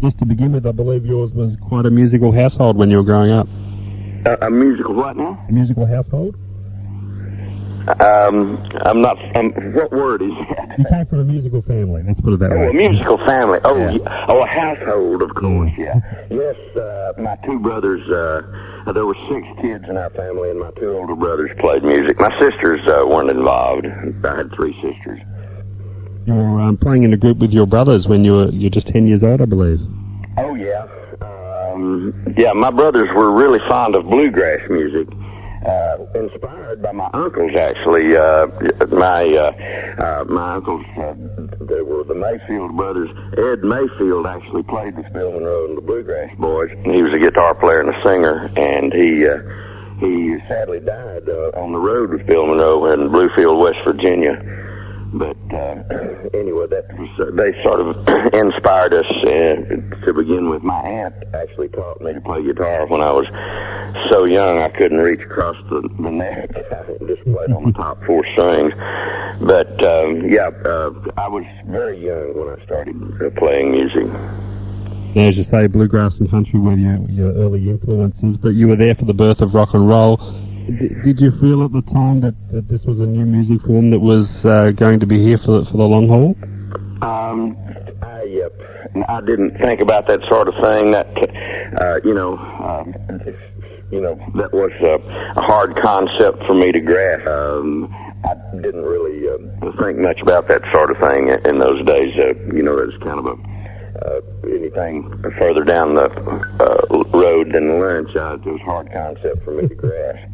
Just to begin with, I believe yours was quite a musical household when you were growing up. A musical what now? A musical household? What word is that? You came from a musical family, let's put it that way. Oh, a musical family. Oh, yeah. A household, of course, yeah. Yes, my two brothers, there were 6 kids in our family, and my 2 older brothers played music. My sisters weren't involved. I had 3 sisters. You were playing in a group with your brothers when you're just 10 years old, I believe. Oh, yeah. Yeah, my brothers were really fond of bluegrass music. Inspired by my uncles, actually. My uncles, they were the Mayfield brothers. Ed Mayfield actually played with Bill Monroe and the Bluegrass Boys. He was a guitar player and a singer, and he sadly died on the road with Bill Monroe in Bluefield, West Virginia. But anyway, that was they sort of inspired us to begin with. My aunt actually taught me to play guitar when I was so young I couldn't reach across the neck. I just played on the top 4 strings. But I was very young when I started playing music. Now, as you say, bluegrass and country were your early influences, but you were there for the birth of rock and roll. Did you feel at the time that this was a new music form that was going to be here for the long haul? I didn't think about that sort of thing. That that was a hard concept for me to grasp. I didn't really think much about that sort of thing in those days. It was kind of anything further down the road than lunch. It was a hard concept for me to grasp.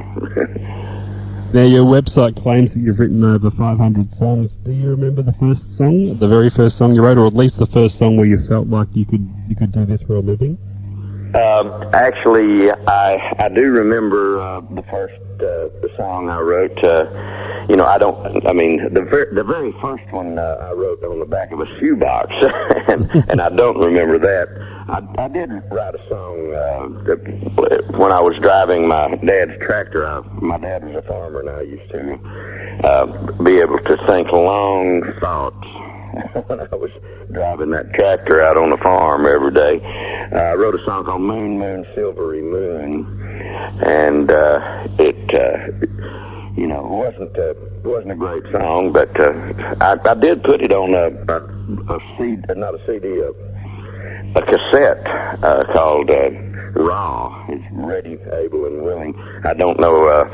Now, your website claims that you've written over 500 songs. Do you remember the first song, the very first song you wrote, or at least the first song where you felt like you could do this for a living? Actually, I do remember the first song I wrote. The very first one I wrote on the back of a shoebox, and I don't remember that. I did write a song when I was driving my dad's tractor. My dad was a farmer, and I used to be able to think long thoughts when I was driving that tractor out on the farm every day. I wrote a song called Moon, Moon, Silvery Moon, and it wasn't a great song, but I did put it on a cassette called Raw. It's Ready, Able, and Willing. I don't know,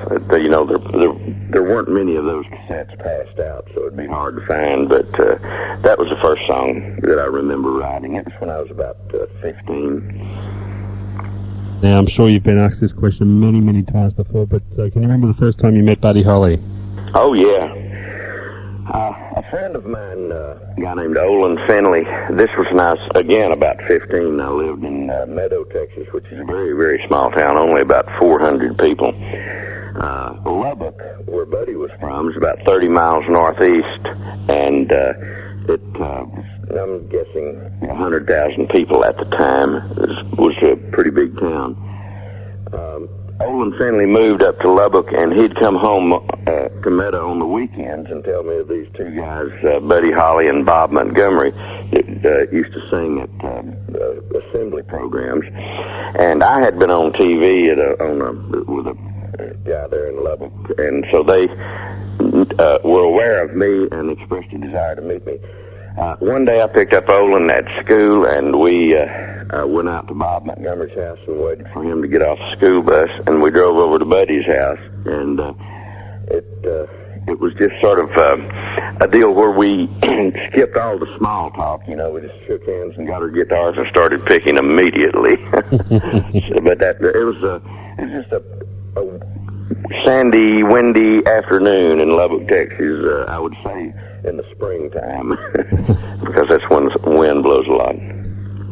there weren't many of those cassettes passed out, so it'd be hard to find, but that was the first song that I remember writing. It was when I was about 15. Now, I'm sure you've been asked this question many, many times before, but can you remember the first time you met Buddy Holly? Oh, yeah. A friend of mine, a guy named Olin Finley, this was when I was, again, about 15. I lived in Meadow, Texas, which is a very, very small town, only about 400 people. Lubbock, where Buddy was from, is about 30 miles northeast, and I'm guessing 100,000 people at the time. It was a pretty big town. Olin Finley moved up to Lubbock, and he'd come home to Meadow on the weekends and tell me of these 2 guys, Buddy Holly and Bob Montgomery, that used to sing at assembly programs. And I had been on TV with a guy there in Lubbock, and so they were aware of me and expressed a desire to meet me. One day I picked up Olin at school, and we went out to Bob Montgomery's house and waited for him to get off the school bus, and we drove over to Buddy's house, and it was just sort of a deal where we skipped all the small talk. We just shook hands and got our guitars and started picking immediately. But it was just a sandy, windy afternoon in Lubbock, Texas, I would say in the springtime, because that's when the wind blows a lot.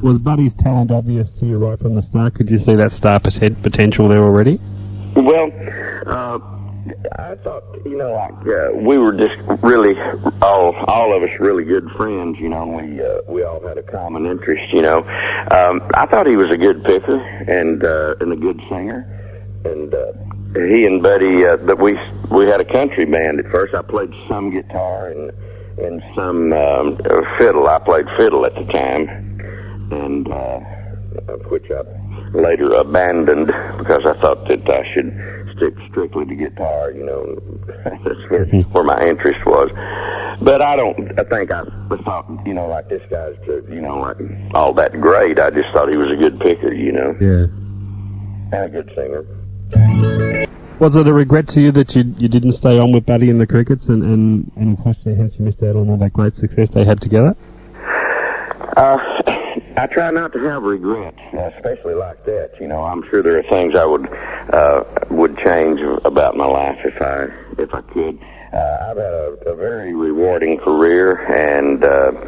Was Buddy's talent obvious to you right from the start? Could you see that star potential there already? Well, I thought, we were just really, all of us really good friends, and we all had a common interest, I thought he was a good picker and a good singer, and he and Buddy, but we had a country band at first. I played some guitar and some fiddle. I played fiddle at the time. and which I later abandoned because I thought that I should stick strictly to guitar, you know. That's where my interest was. But I think I thought, you know, like this guy's, you know, like all that great. I just thought he was a good picker, you know. Yeah. And a good singer. Was it a regret to you that you didn't stay on with Buddy and the Crickets and of course hence you missed out on all that great success they had together? I try not to have regrets, especially like that. You know, I'm sure there are things I would change about my life if I could. I've had a very rewarding career, and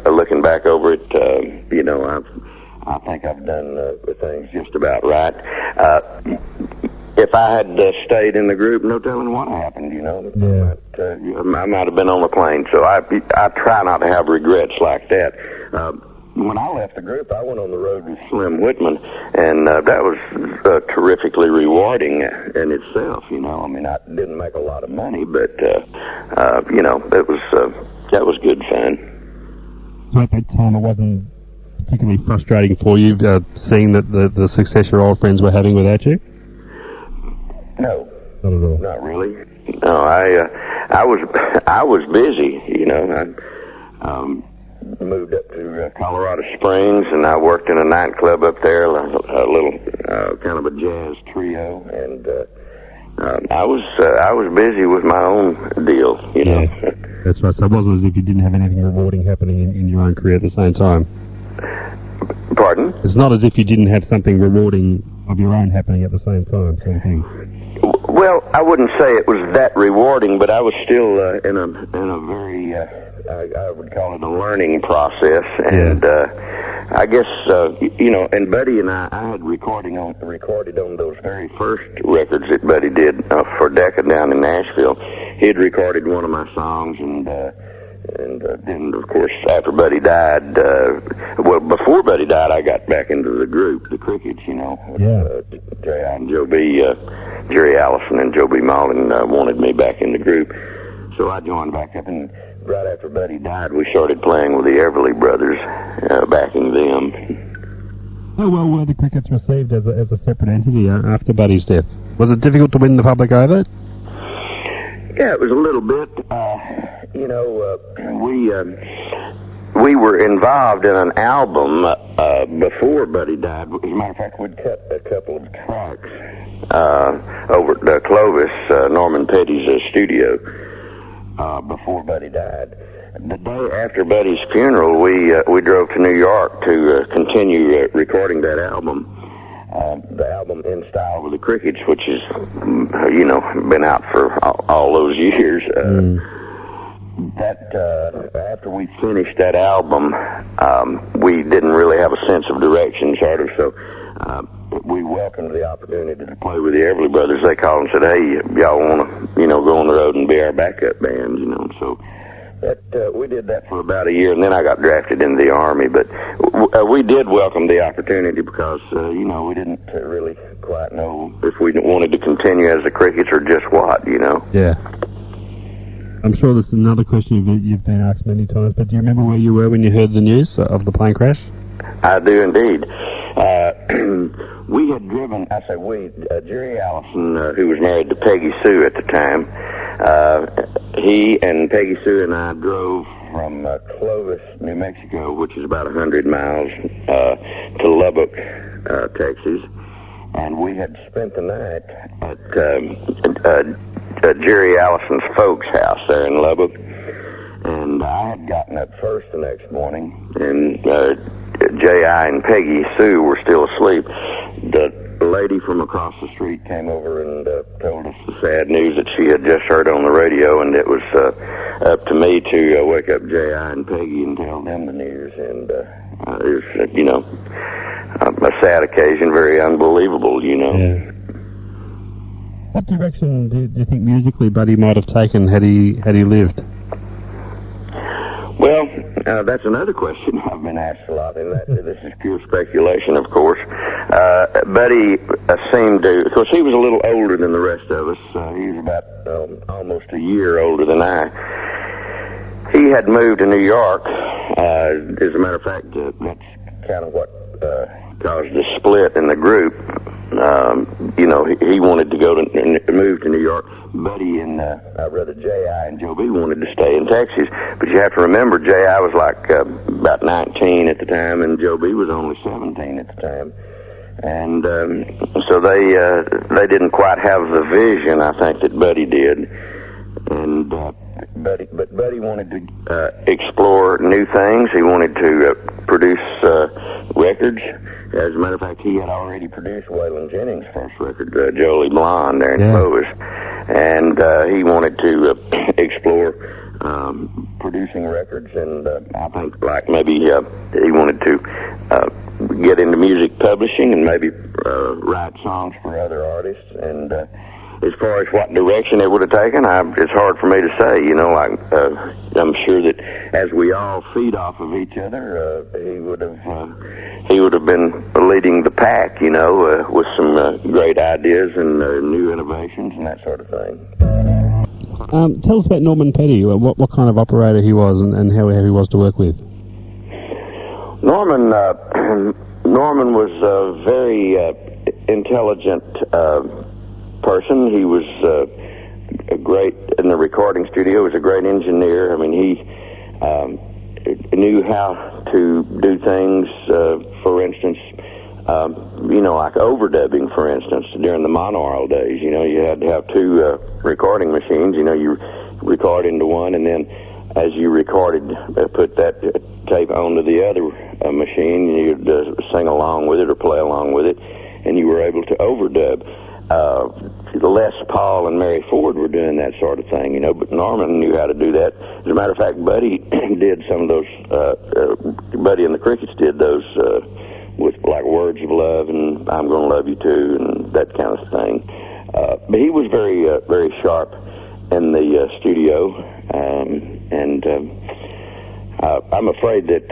looking back over it, you know, I think I've done things just about right. If I had stayed in the group, no telling what happened, you know. Yeah. I might have been on the plane, so I try not to have regrets like that. When I left the group, I went on the road with Slim Whitman, and that was terrifically rewarding in itself, you know. I mean, I didn't make a lot of money, but, you know, that was good fun. So at that time, it wasn't particularly frustrating for you, seeing that the success your old friends were having without you? No. Not at all? Not really. No, I was busy, you know. I moved up to Colorado Springs, and I worked in a nightclub up there, a little kind of a jazz trio, and I was busy with my own deal, you know. That's right. So it wasn't as if you didn't have anything rewarding happening in your own career at the same time. Pardon? It's not as if you didn't have something rewarding of your own happening at the same time, sort of thing. Well, I wouldn't say it was that rewarding, but I was still in a very I would call it a learning process, and I guess you know. And Buddy and I had recorded on those very first records that Buddy did for Decca down in Nashville. He had recorded one of my songs, and then of course after Buddy died, well before Buddy died, I got back into the group, the Crickets, you know. J.I. and Joe B. Jerry Allison and Joe B. Malin wanted me back in the group, so I joined back up, and right after Buddy died, we started playing with the Everly Brothers, backing them. How well were the Crickets received as a separate entity after Buddy's death? Was it difficult to win the public over? Yeah, it was a little bit. You know, we were involved in an album before Buddy died. As a matter of fact, we'd cut a couple of tracks over at Clovis, Norman Petty's studio, before Buddy died. The day after Buddy's funeral, we drove to New York to continue recording that album. The album In Style with the Crickets, which is, you know, been out for all those years. That after we finished that album, we didn't really have a sense of direction, sort of, so we welcomed the opportunity to play with the Everly Brothers. They called and said, "Hey, y'all want to, you know, go on the road and be our backup band," you know. So that we did that for about a year, and then I got drafted into the Army. But we did welcome the opportunity because, you know, we didn't really quite know if we wanted to continue as the Crickets or just what, you know. Yeah. I'm sure this is another question you've been asked many times, but do you remember where you were when you heard the news of the plane crash? I do indeed. We had driven, I say we, Jerry Allison, who was married to Peggy Sue at the time, he and Peggy Sue and I drove from Clovis, New Mexico, which is about 100 miles, to Lubbock, Texas, and we had spent the night at Jerry Allison's folks' house there in Lubbock. And I had gotten up first the next morning, and J.I. and Peggy Sue were still asleep. The lady from across the street came over and told us the sad news that she had just heard on the radio, and it was up to me to wake up J.I. and Peggy and tell them the news. And it was, you know, a sad occasion, very unbelievable, you know. Yeah. What direction do you think musically Buddy might have taken had he lived? Well, that's another question I've been asked a lot, and this is pure speculation, of course. Buddy seemed to, of course, he was a little older than the rest of us. He was about almost a year older than I. He had moved to New York. As a matter of fact, that's kind of what caused a split in the group. He wanted to move to New York. Buddy and J.I. and Joe B wanted to stay in Texas. But you have to remember, J.I. was like about 19 at the time, and Joe B was only 17 at the time. And so they didn't quite have the vision, I think, that Buddy did. And Buddy wanted to explore new things. He wanted to produce records. As a matter of fact, he had already produced Waylon Jennings' first record, Jolie Blonde, there in Clovis. And he wanted to explore producing records, and I think maybe he wanted to get into music publishing and maybe write songs for other artists. And as far as what direction it would have taken, it's hard for me to say. I'm sure that as we all feed off of each other, he would have been leading the pack, with some great ideas and new innovations and that sort of thing. Tell us about Norman Petty. What kind of operator he was, and how he was to work with. Norman was a very intelligent person. He was a great in the recording studio. He was a great engineer. I mean, he knew how to do things. For instance, like overdubbing. For instance, during the monaural days, you had to have two recording machines. You record into one, and then as you recorded, put that tape onto the other machine, and you'd sing along with it or play along with it, and you were able to overdub. Les Paul and Mary Ford were doing that sort of thing, but Norman knew how to do that. As a matter of fact, Buddy did some of those, Buddy and the Crickets did those with like Words of Love and I'm Gonna Love You Too and that kind of thing. But he was very, very sharp in the studio, and I'm afraid that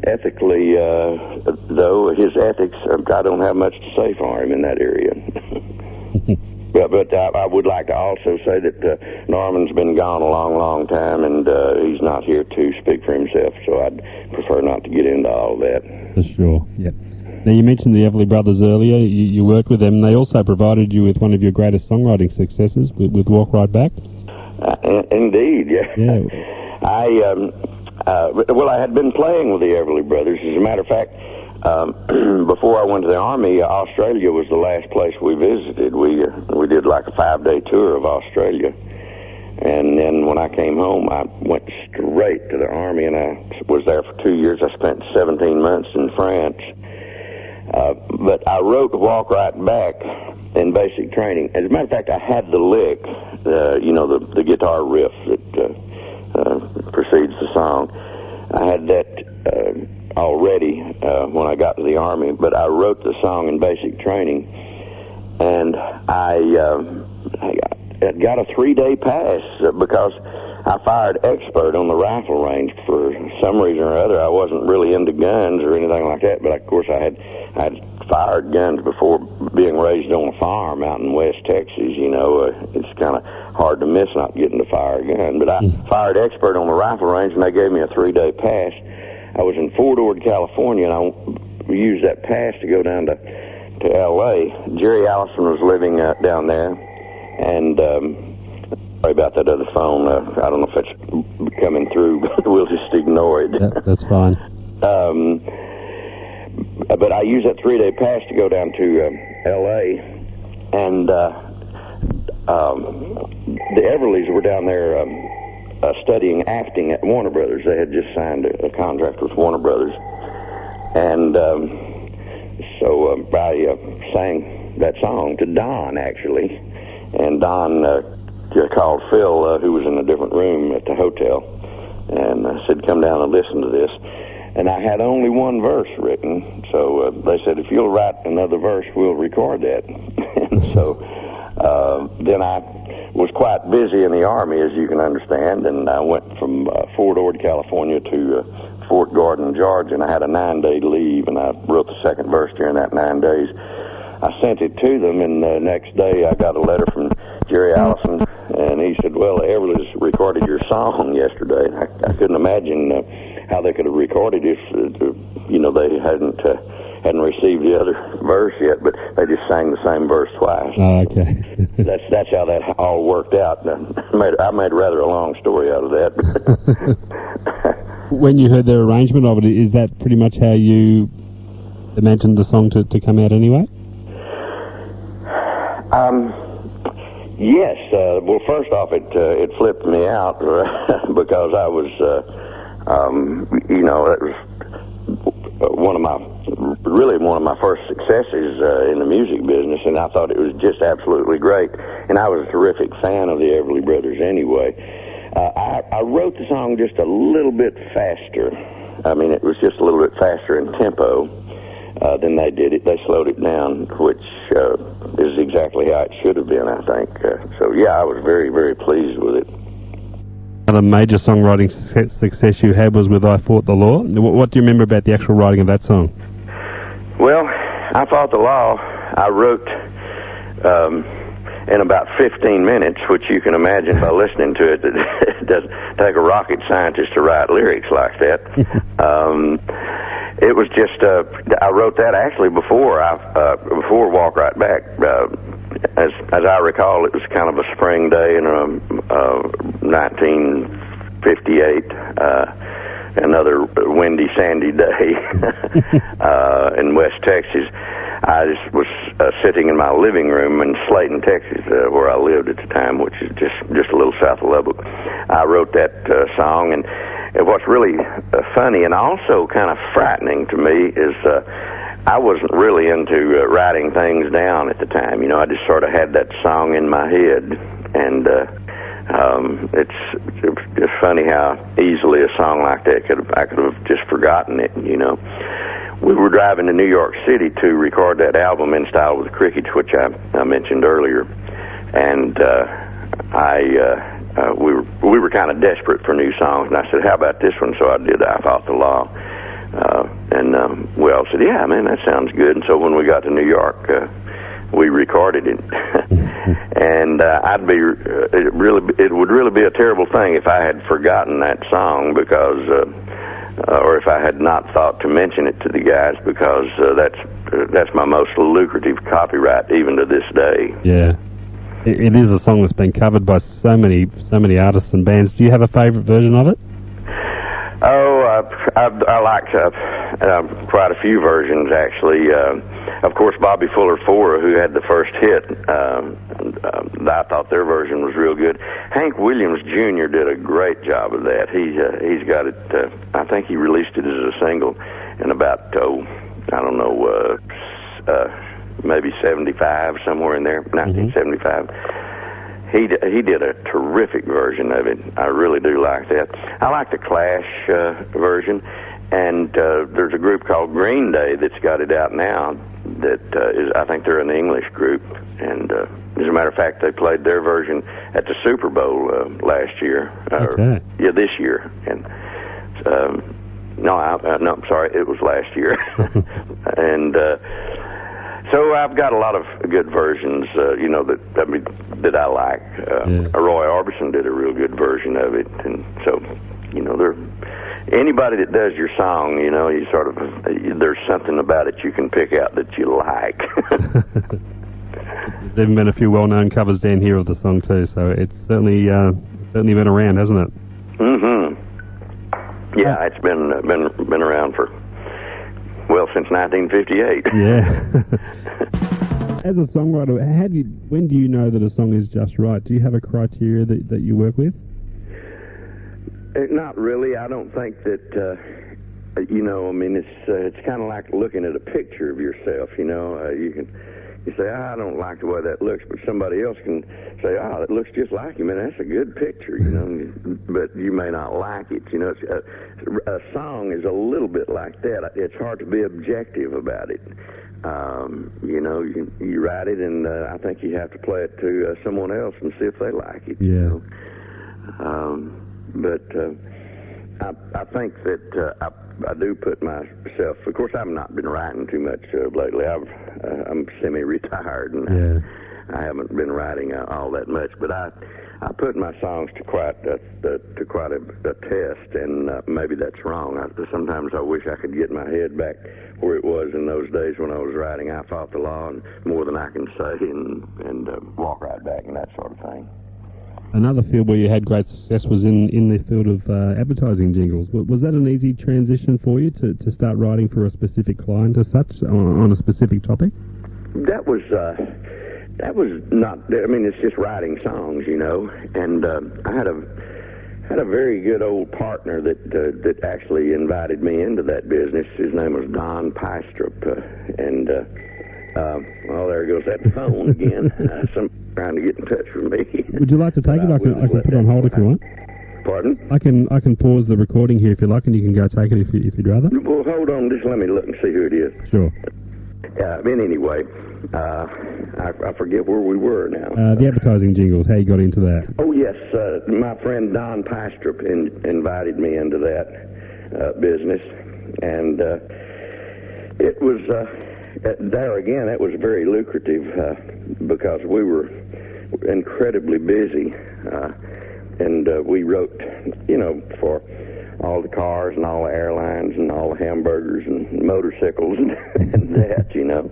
ethically, though, his ethics, I don't have much to say for him in that area. But I would like to also say that Norman's been gone a long, long time, and he's not here to speak for himself, so I'd prefer not to get into all of that. For sure, yeah. Now, you mentioned the Everly Brothers earlier. You worked with them. They also provided you with one of your greatest songwriting successes with Walk Right Back. Indeed, yeah. I had been playing with the Everly Brothers. As a matter of fact, before I went to the Army, Australia was the last place we visited. We did like a 5-day tour of Australia. And then when I came home, I went straight to the Army, and I was there for 2 years. I spent 17 months in France. But I wrote Walk Right Back in basic training. As a matter of fact, I had the lick, the guitar riff that precedes the song. I had that already when I got to the Army, but I wrote the song in basic training, and I got a 3-day pass because I fired expert on the rifle range. For some reason or other, I wasn't really into guns or anything like that, but of course I had fired guns before, being raised on a farm out in West Texas. It's kind of hard to miss not getting to fire a gun. But I fired expert on the rifle range, and they gave me a 3-day pass. I was in Fort Ord, California, and I used that pass to go down to L.A. Jerry Allison was living down there, and sorry about that other phone. I don't know if it's coming through, but we'll just ignore it. Yeah, that's fine. But I used that 3-day pass to go down to L.A., and the Everlys were down there studying acting at Warner Brothers. They had just signed a contract with Warner Brothers. And so I sang that song to Don, actually. And Don called Phil, who was in a different room at the hotel, and said, come down and listen to this. And I had only one verse written, so they said, if you'll write another verse, we'll record that. And so then I was quite busy in the Army, as you can understand, and I went from Fort Ord, California to Fort Gordon, Georgia, and I had a 9-day leave, and I wrote the second verse during that 9 days. I sent it to them, and the next day I got a letter from Jerry Allison, and he said, well, Everly's recorded your song yesterday. I couldn't imagine how they could have recorded it if, they hadn't hadn't received the other verse yet, but they just sang the same verse twice. Oh, okay. That's how that all worked out. I made rather a long story out of that. When you heard their arrangement of it, is that pretty much how you imagined the song to come out anyway? Yes. Well, first off, it flipped me out because I was, that was one of my first successes in the music business, and I thought it was just absolutely great. And I was a terrific fan of the Everly Brothers anyway. I wrote the song just a little bit faster. I mean, it was just a little bit faster in tempo than they did it. They slowed it down, which is exactly how it should have been, I think. So, yeah, I was very, very pleased with it. Another major songwriting success you had was with I Fought the Law. What do you remember about the actual writing of that song? Well, I Fought the Law, I wrote in about 15 minutes, which you can imagine by listening to it, that it doesn't take a rocket scientist to write lyrics like that. It was just, I wrote that actually before Walk Right Back. As I recall, it was kind of a spring day in 1958, another windy, sandy day in West Texas. I just was sitting in my living room in Slayton, Texas, where I lived at the time, which is just a little south of Lubbock. I wrote that song, and what's really funny and also kind of frightening to me is I wasn't really into writing things down at the time. You know, I just sort of had that song in my head, and it's just funny how easily a song like that I could have just forgotten it. You know, we were driving to New York City to record that album In Style with the Crickets, which I mentioned earlier, and we were kind of desperate for new songs, and I said, "How about this one?" So I did I Fought the Law. And we all said, "Yeah, man, that sounds good." And so when we got to New York, we recorded it. And it would really be a terrible thing if I had forgotten that song because, or if I had not thought to mention it to the guys, because that's my most lucrative copyright even to this day. Yeah. It is a song that's been covered by so many artists and bands. Do you have a favorite version of it? Oh, I like quite a few versions, actually. Of course, Bobby Fuller 4, who had the first hit, I thought their version was real good. Hank Williams Jr. did a great job of that. He's got it, I think he released it as a single in about, maybe 75, somewhere in there, 1975. He did a terrific version of it. I really do like that. I like the Clash version, and there's a group called Green Day that's got it out now. That I think they're an English group, and as a matter of fact, they played their version at the Super Bowl last year. Okay. This year, and I'm sorry, it was last year, and. So I've got a lot of good versions, that I like. Roy Orbison did a real good version of it, and so, anybody that does your song, you sort of there's something about it you can pick out that you like. There's even been a few well-known covers down here of the song too, so it's certainly been around, hasn't it? Mm-hmm. Yeah, it's been around for. Well, since 1958. Yeah. As a songwriter, when do you know that a song is just right? Do you have a criteria that you work with? Not really. I don't think that, it's kind of like looking at a picture of yourself, you say, I don't like the way that looks, but somebody else can say, it looks just like you, man, that's a good picture, but you may not like it, a song is a little bit like that. It's hard to be objective about it. You write it, and I think you have to play it to someone else and see if they like it. Yeah. But I think that I do put myself. Of course, I've not been writing too much lately. I'm semi-retired, and I haven't been writing all that much. But I put my songs to quite a test, and maybe that's wrong. Sometimes I wish I could get my head back where it was in those days when I was writing. I fought the law and more than I can say, and walk right back and that sort of thing. Another field where you had great success was in the field of advertising jingles. Was that an easy transition for you to start writing for a specific client as such on a specific topic? That was not. I mean, it's just writing songs, you know. And I had a very good old partner that actually invited me into that business. His name was Don Pystrup, and well, there goes that phone again. Some trying to get in touch with me. Would you like to take it? I can put it on hold if you want. Pardon? I can pause the recording here if you like, and you can go take it if you'd rather. Well, hold on. Just let me look and see who it is. Sure. But anyway, I forget where we were now. The advertising jingles, how you got into that? Oh, yes. My friend Don Pystrup invited me into that business. And it was, there again, it was very lucrative because we were incredibly busy. And we wrote, you know, for all the cars and all the airlines and all the hamburgers and motorcycles and that, you know.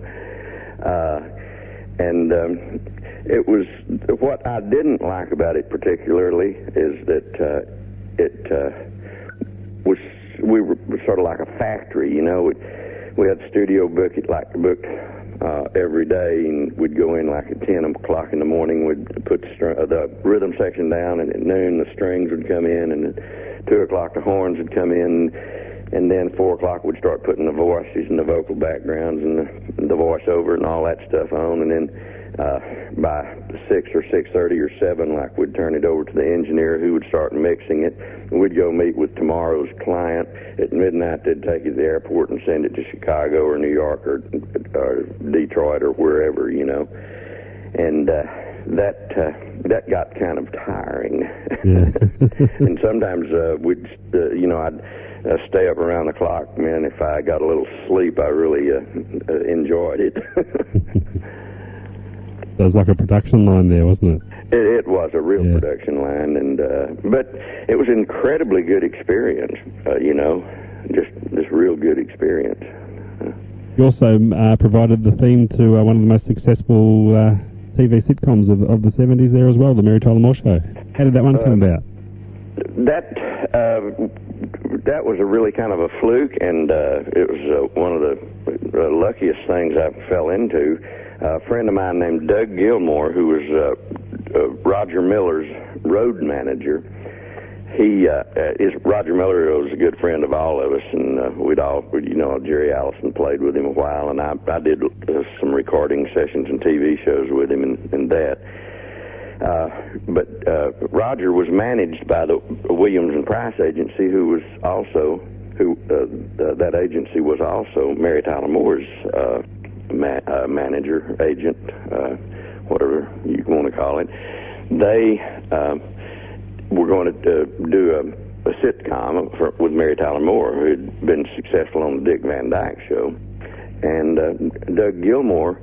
It was, what I didn't like about it particularly is that we were sort of like a factory, you know. We had the studio booked every day, and we'd go in like at 10 o'clock in the morning. We'd put the rhythm section down, and at noon the strings would come in, and at 2 o'clock the horns would come in, and then 4 o'clock we'd start putting the voices and the vocal backgrounds and the voiceover and all that stuff on, and then by 6 or 6:30 or 7, like, we'd turn it over to the engineer who would start mixing it, and we'd go meet with tomorrow's client. At midnight they'd take it to the airport and send it to Chicago or New York or Detroit or wherever, you know. And that got kind of tiring. Yeah. And sometimes I'd stay up around the clock. Man, if I got a little sleep, I really enjoyed it. That was like a production line there, wasn't it? It was a real production line, and but it was an incredibly good experience. You know, just this real good experience. You also provided the theme to one of the most successful TV sitcoms of the 70s there as well, the Mary Tyler Moore Show. How did that one come about? That was a really kind of a fluke, and it was one of the luckiest things I fell into. A friend of mine named Doug Gilmore, who was Roger Miller's road manager. Roger Miller was a good friend of all of us, and Jerry Allison played with him a while, and I did some recording sessions and TV shows with him and that. But Roger was managed by the Williams and Price agency, that agency was also Mary Tyler Moore's manager, agent, whatever you want to call it. They were going to do a sitcom with Mary Tyler Moore, who had been successful on the Dick Van Dyke Show. And Doug Gilmore,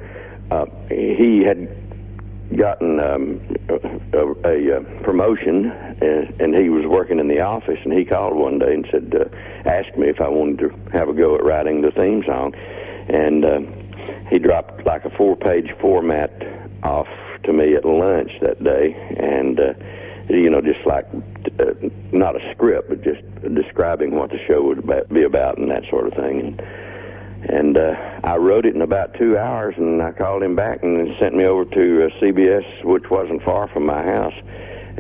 he had gotten a promotion, and he was working in the office, and he called one day and said, asked me if I wanted to have a go at writing the theme song. And he dropped like a 4-page format off to me at lunch that day, and just like not a script, but just describing what the show would be about and that sort of thing. And I wrote it in about 2 hours, and I called him back and sent me over to CBS, which wasn't far from my house,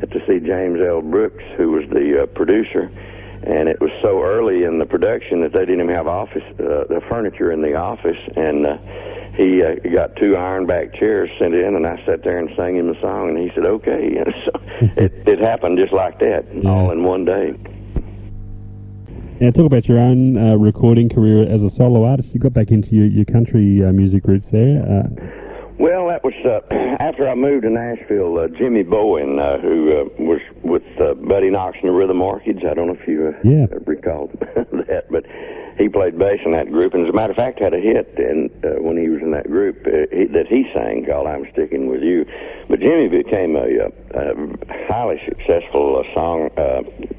to see James L. Brooks, who was the producer. And it was so early in the production that they didn't even have the furniture in the office, and he got 2 iron-back chairs sent in, and I sat there and sang him the song, and he said, okay. And so it happened just like that, all in one day. Now, talk about your own recording career as a solo artist. You got back into your country music roots there. Well, that was after I moved to Nashville. Jimmy Bowen, who was with Buddy Knox and the Rhythm Orchids. I don't know if you recall that, but he played bass in that group, and as a matter of fact, had a hit when he was in that group that he sang called "I'm Sticking With You." But Jimmy became a highly successful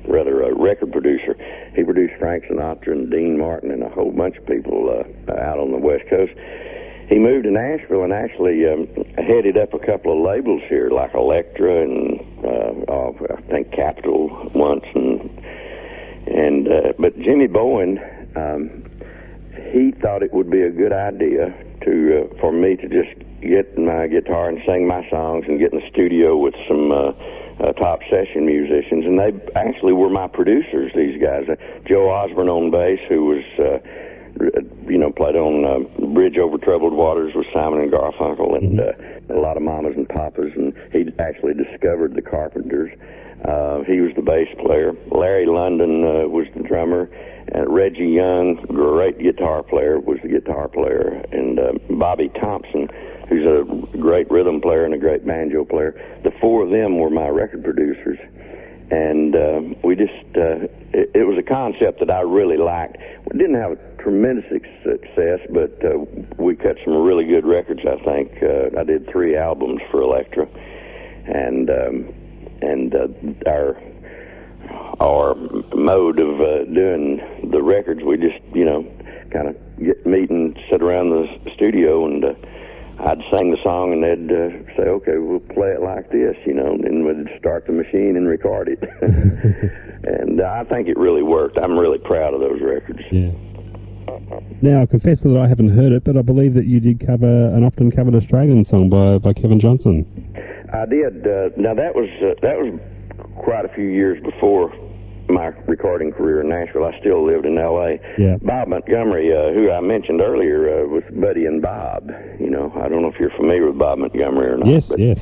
record producer. He produced Frank Sinatra and Dean Martin and a whole bunch of people out on the West Coast. He moved to Nashville and actually headed up a couple of labels here, like Elektra and I think Capitol once. But Jimmy Bowen, he thought it would be a good idea for me to just get my guitar and sing my songs and get in the studio with some top session musicians, and they actually were my producers. These guys, Joe Osborne on bass, who was played on Bridge Over Troubled Waters with Simon and Garfunkel, and a lot of Mamas and Papas, and he actually discovered the Carpenters. He was the bass player. Larry London was the drummer. Reggie Young, great guitar player, was the guitar player. And Bobby Thompson, who's a great rhythm player and a great banjo player. The four of them were my record producers. And we just, it was a concept that I really liked. We didn't have a tremendous success, but we cut some really good records, I think. I did 3 albums for Elektra. And our mode of doing the records, we just, kind of meet and sit around the studio, and I'd sing the song, and they'd say, okay, we'll play it like this, and then we'd start the machine and record it. And I think it really worked. I'm really proud of those records. Yeah. Now, I confess that I haven't heard it, but I believe that you did cover an often covered Australian song by Kevin Johnson. I did. Now, that was quite a few years before my recording career in Nashville. I still lived in L.A. Yeah. Bob Montgomery, who I mentioned earlier, was Buddy and Bob. I don't know if you're familiar with Bob Montgomery or not. Yes, but, yes.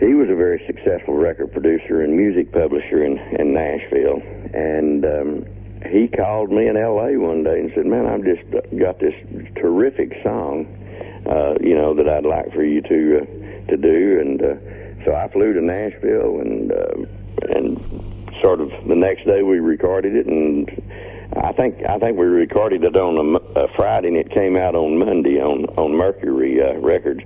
He was a very successful record producer and music publisher in Nashville. And he called me in L.A. one day and said, man, I've just got this terrific song, that I'd like for you to do. And so I flew to Nashville, and sort of the next day we recorded it, and I think we recorded it on a Friday, and it came out on Monday on Mercury Records.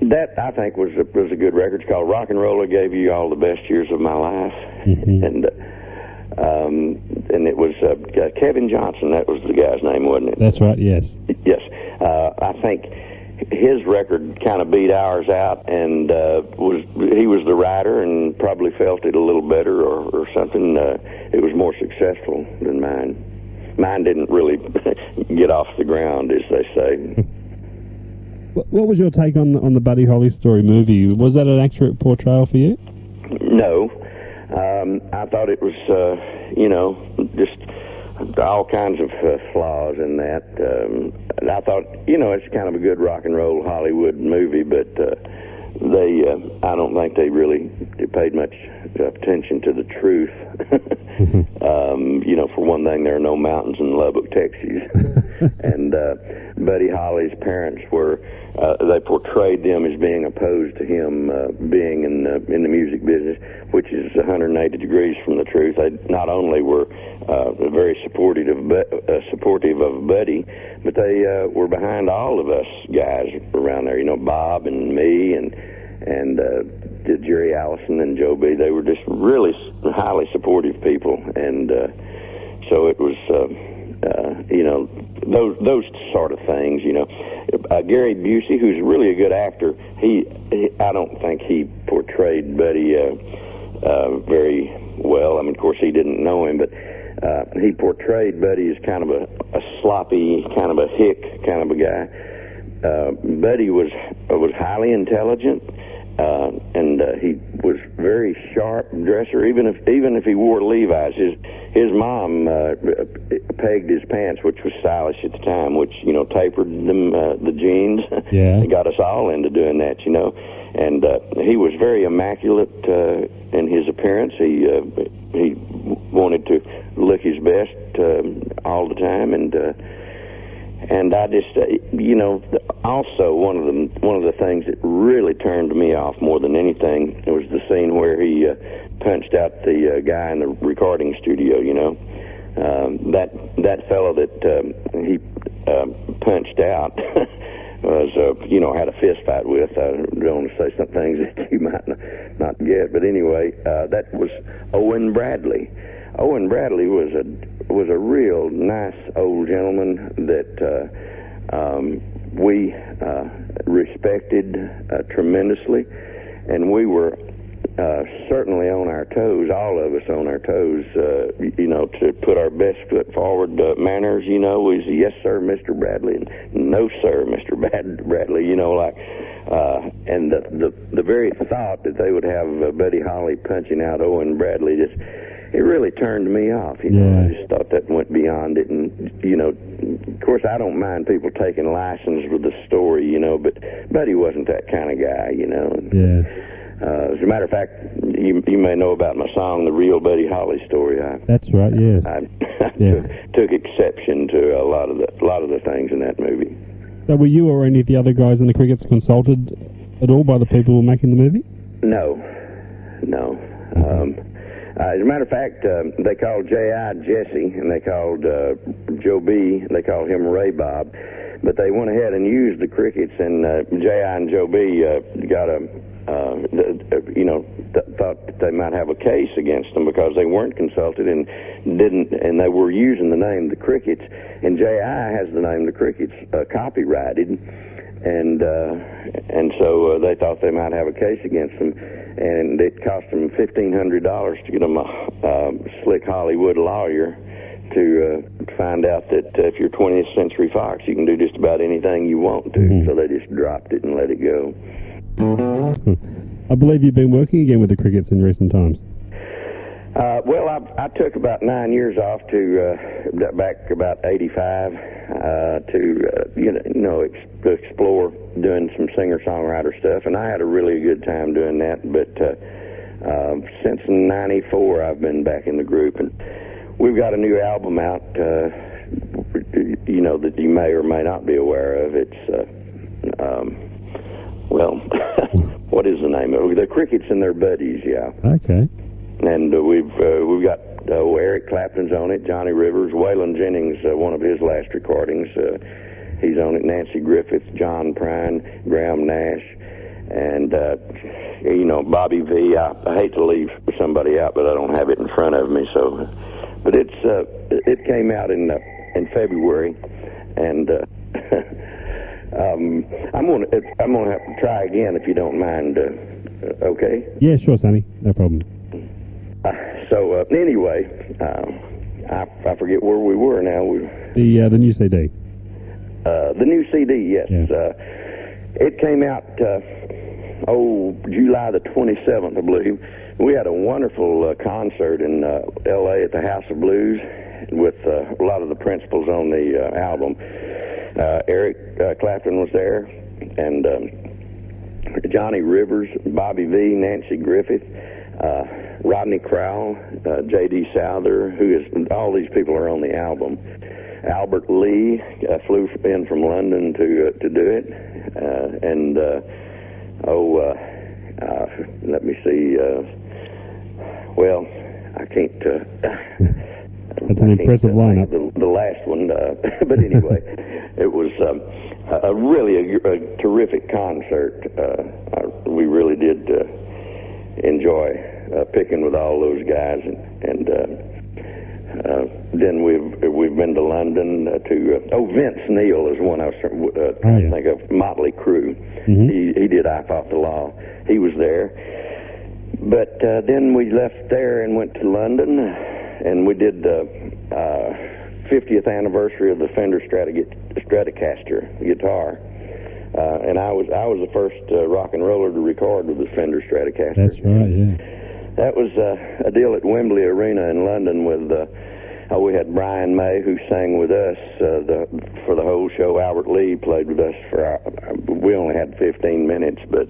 That I think was a good record. It's called Rock and Roller Gave You All the Best Years of My Life, and it was Kevin Johnson. That was the guy's name, wasn't it? That's right. Yes. Yes. I think his record kind of beat ours out, and he was the writer and probably felt it a little better or something. It was more successful than mine. Mine didn't really get off the ground, as they say. What was your take on the Buddy Holly Story movie? Was that an accurate portrayal for you? No. I thought it was, just all kinds of flaws in that. I thought, it's kind of a good rock and roll Hollywood movie, but I don't think they really paid much attention to the truth. For one thing, there are no mountains in Lubbock, Texas. And Buddy Holly's parents they portrayed them as being opposed to him being in the music business, which is 180 degrees from the truth. They not only were very supportive of Buddy, but they were behind all of us guys around there. Bob and me and Jerry Allison and Joe B. They were just really highly supportive people, and so it was, those sort of things. Gary Busey, who's really a good actor, I don't think he portrayed Buddy very well. I mean, of course, he didn't know him, but he portrayed Buddy as kind of a sloppy, kind of a hick kind of a guy. Buddy was highly intelligent. And he was very sharp dresser. Even if he wore Levi's, his mom pegged his pants, which was stylish at the time. Which tapered them the jeans. Yeah, it got us all into doing that. And he was very immaculate in his appearance. He wanted to look his best all the time, and And I just, also one of the things that really turned me off more than anything was the scene where he punched out the guy in the recording studio. That fellow that he punched out was, had a fist fight with. I don't want to say some things that you might not get, but anyway, that was Owen Bradley. Owen Bradley was a real nice old gentleman that we respected tremendously, and we were certainly on our toes, all of us on our toes, to put our best foot forward. Manners, was yes, sir, Mr. Bradley, and no, sir, Mr. Bradley, and the very thought that they would have Buddy Holly punching out Owen Bradley it really turned me off, I just thought that went beyond it, and, of course, I don't mind people taking license with the story, but Buddy wasn't that kind of guy, as a matter of fact, you may know about my song, The Real Buddy Holly Story. That's right, yes. I took exception to a lot of the things in that movie. So were you or any of the other guys in the Crickets consulted at all by the people who were making the movie? No. As a matter of fact, they called J.I. Jesse, and they called Joe B., they called him Ray Bob, but they went ahead and used the Crickets, and J.I. and Joe B. got thought that they might have a case against them because they weren't consulted and they were using the name the Crickets, and J.I. has the name the Crickets copyrighted, and so they thought they might have a case against them, and it cost them $1,500 to get them a slick Hollywood lawyer to find out that if you're 20th Century Fox, you can do just about anything you want to. Mm-hmm. So they just dropped it and let it go. I believe you've been working again with the Crickets in recent times. Well, I took about 9 years off to back about 85 to explore doing some singer-songwriter stuff, and I had a really good time doing that. But since '94, I've been back in the group, and we've got a new album out. That you may or may not be aware of. It's what is the name of it? The Crickets and Their Buddies. Yeah. Okay. And we've got Eric Clapton's on it, Johnny Rivers, Waylon Jennings, one of his last recordings, he's on it, Nancy Griffith, John Prine, Graham Nash, and Bobby V. I hate to leave somebody out, but I don't have it in front of me. So, but it came out in February, and I'm gonna have to try again if you don't mind. Okay? Yeah, sure, Sonny. No problem. Anyway, I forget where we were now. The new CD. The new CD, yes. Yeah. It came out, July the 27th, I believe. We had a wonderful concert in L.A. at the House of Blues with a lot of the principals on the album. Eric Clapton was there, and Johnny Rivers, Bobby V., Nancy Griffith, Rodney Crowell, J.D. Souther, all these people are on the album. Albert Lee flew in from London to do it, let me see. I can't. That's an impressive lineup. The last one, but anyway, it was a really terrific concert. We really did enjoy picking with all those guys, and then we've been to London to Vince Neil is one I was trying to think of. Motley Crue. Mm-hmm. He did I Fought the Law. He was there, but then we left there and went to London, and we did the 50th anniversary of the Fender Stratocaster guitar. And I was the first rock and roller to record with the Fender Stratocaster. That's right, yeah. That was a deal at Wembley Arena in London with, we had Brian May, who sang with us for the whole show. Albert Lee played with us we only had 15 minutes, but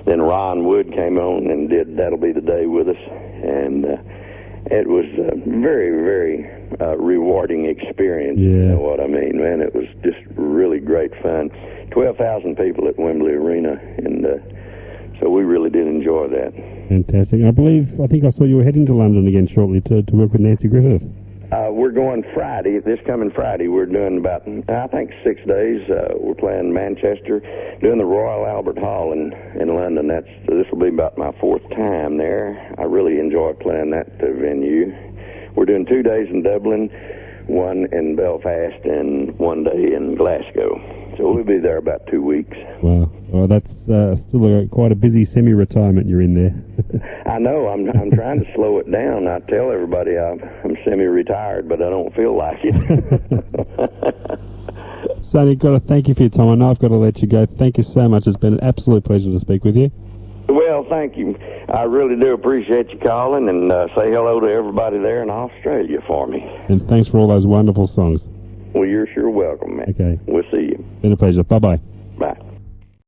then Ron Wood came on and did That'll Be the Day with us. And it was a very, very rewarding experience. Yeah. You know what I mean, man? It was just really great fun. 12,000 people at Wembley Arena, and so we really did enjoy that. Fantastic. I think I saw you were heading to London again shortly to work with Nancy Griffith. We're going Friday, this coming Friday. We're doing about, I think, 6 days. We're playing Manchester, doing the Royal Albert Hall in London. This will be about my 4th time there. I really enjoy playing that venue. We're doing 2 days in Dublin, 1 in Belfast, and 1 day in Glasgow. So we'll be there about 2 weeks. Wow. Well, that's still quite a busy semi-retirement you're in there. I know. I'm trying to slow it down. I tell everybody I'm semi-retired, but I don't feel like it. Sonny, got to thank you for your time. I know I've got to let you go. Thank you so much. It's been an absolute pleasure to speak with you. Well, thank you. I really do appreciate you calling, and say hello to everybody there in Australia for me. And thanks for all those wonderful songs. Well, you're sure welcome, man. Okay. We'll see you. Been a pleasure. Bye-bye. Bye.